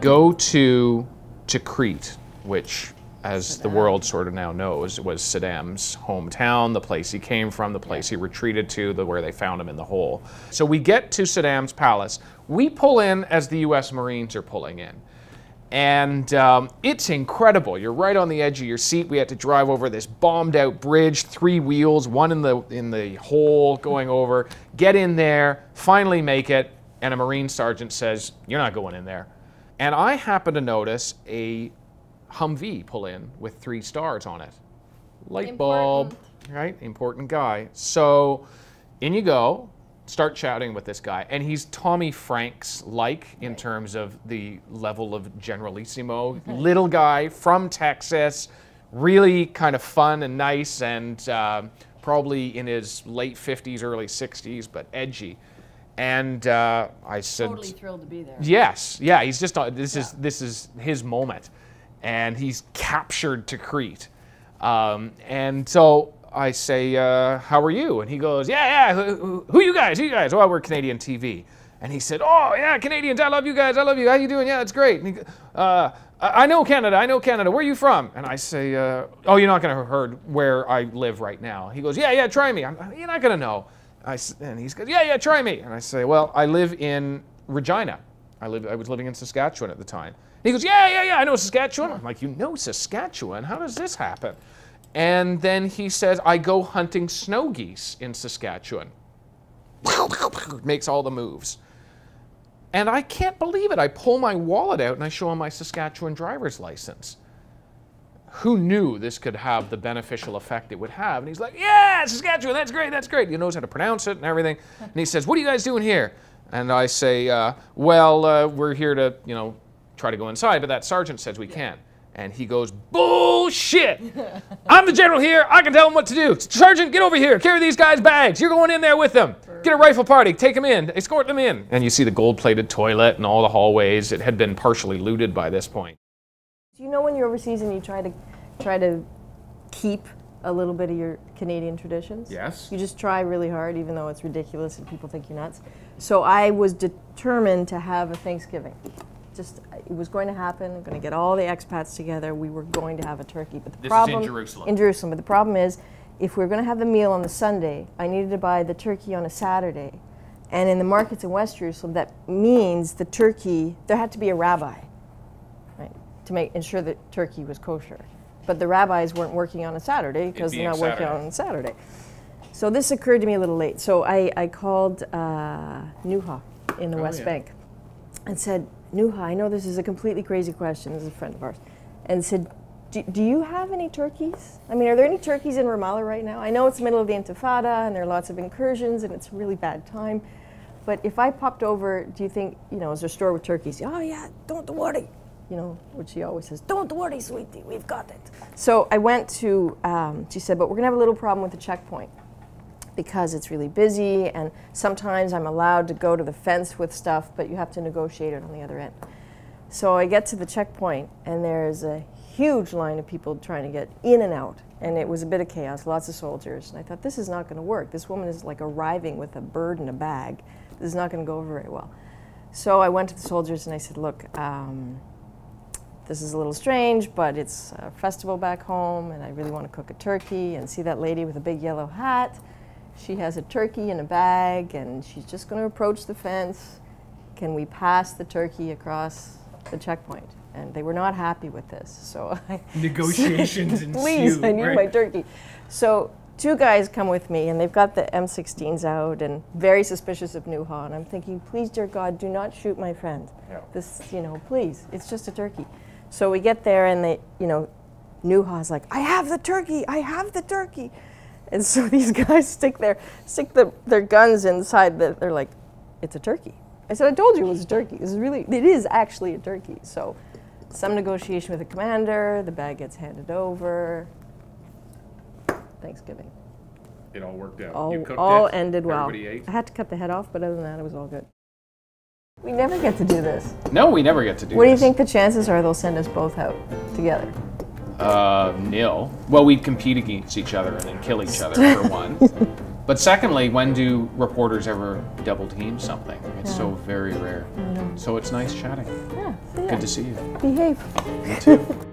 go to Tikrit, which, as the world sort of now knows, was Saddam's hometown, the place he came from, the place he retreated to, where they found him in the hole. So we get to Saddam's palace. We pull in as the U.S. Marines are pulling in. And it's incredible. You're right on the edge of your seat. We had to drive over this bombed out bridge, 3 wheels, one in the hole going over, get in there, finally make it, and a Marine sergeant says, "You're not going in there." And I happen to notice a Humvee pull in with 3 stars on it. Light bulb, right? Important guy. So in you go. Start chatting with this guy, and he's Tommy Franks-like in terms of the level of generalissimo. Little guy from Texas, really kind of fun and nice, and probably in his late 50s, early 60s, but edgy. And I said, totally thrilled to be there. Yes, yeah. He's just this is his moment, and he's captured Tikrit, and so. I say, how are you? And he goes, yeah, who you guys? Who you guys? Well, we're Canadian TV. And he said, oh, yeah, Canadians, I love you guys, I love you. How you doing? Yeah, that's great. And he, I know Canada, Where are you from? And I say, oh, you're not going to have heard where I live right now. He goes, yeah, try me. You're not going to know. And he goes, yeah, try me. And I say, well, I live in Regina. I was living in Saskatchewan at the time. And he goes, yeah, I know Saskatchewan. I'm like, you know Saskatchewan? How does this happen? And then he says, I go hunting snow geese in Saskatchewan. Makes all the moves. And I can't believe it. I pull my wallet out and I show him my Saskatchewan driver's license. Who knew this could have the beneficial effect it would have? And he's like, yeah, Saskatchewan, that's great. He knows how to pronounce it and everything. And he says, what are you guys doing here? And I say, well, we're here to, try to go inside, but that sergeant says we can't. And he goes, bullshit! I'm the general here. I can tell them what to do. Sergeant, get over here. Carry these guys' bags. You're going in there with them. Get a rifle party. Take them in. Escort them in. And you see the gold-plated toilet and all the hallways. It had been partially looted by this point. Do you know when you're overseas and you try to keep a little bit of your Canadian traditions? Yes. You just try really hard, even though it's ridiculous and people think you're nuts. So I was determined to have a Thanksgiving. It was going to happen. I'm going to get all the expats together. We were going to have a turkey. But the problem, is in Jerusalem. In Jerusalem. But the problem is, if we're going to have the meal on the Sunday, I needed to buy the turkey on a Saturday. And in the markets in West Jerusalem, that means the turkey, there had to be a rabbi, right, to ensure that turkey was kosher. But the rabbis weren't working on a Saturday because they're not working on Saturday. So this occurred to me a little late. So I called Nuha in the West Bank and said, Nuha, I know this is a completely crazy question, this is a friend of ours, and said, do you have any turkeys? I mean, are there any turkeys in Ramallah right now? I know it's the middle of the Intifada and there are lots of incursions and it's a really bad time, but if I popped over, do you think, is there a store with turkeys? Oh yeah, don't worry, which she always says, don't worry, sweetie, we've got it. So I went to, she said, but we're gonna have a little problem with the checkpoint, because it's really busy, and sometimes I'm allowed to go to the fence with stuff, but you have to negotiate it on the other end. So I get to the checkpoint, and there's a huge line of people trying to get in and out, and it was a bit of chaos, lots of soldiers, and I thought, this is not going to work. This woman is like arriving with a bird in a bag. This is not going to go over very well. So I went to the soldiers, and I said, look, this is a little strange, but it's a festival back home, and I really want to cook a turkey, and see that lady with a big yellow hat. She has a turkey in a bag, and she's just going to approach the fence. Can we pass the turkey across the checkpoint? And they were not happy with this. So negotiations ensued. Please, I need my turkey. So 2 guys come with me, and they've got the M16s out, and very suspicious of Nuha. And I'm thinking, please, dear God, do not shoot my friend. Yeah. This, please, it's just a turkey. So we get there, and they, Nuha's like, I have the turkey. I have the turkey. And so these guys stick their guns inside. They're like, it's a turkey. I said, I told you it was a turkey. It is actually a turkey. So some negotiation with the commander, the bag gets handed over. Thanksgiving. It all worked out. All ended well. Everybody ate. I had to cut the head off, but other than that, it was all good. We never get to do this. No, we never get to do this. What do you think the chances are they'll send us both out together? Nil. Well, we'd compete against each other and then kill each other for one. But secondly, when do reporters ever double team something? It's so very rare. So it's nice chatting. Yeah, see ya. Good to see you. Behave. You too.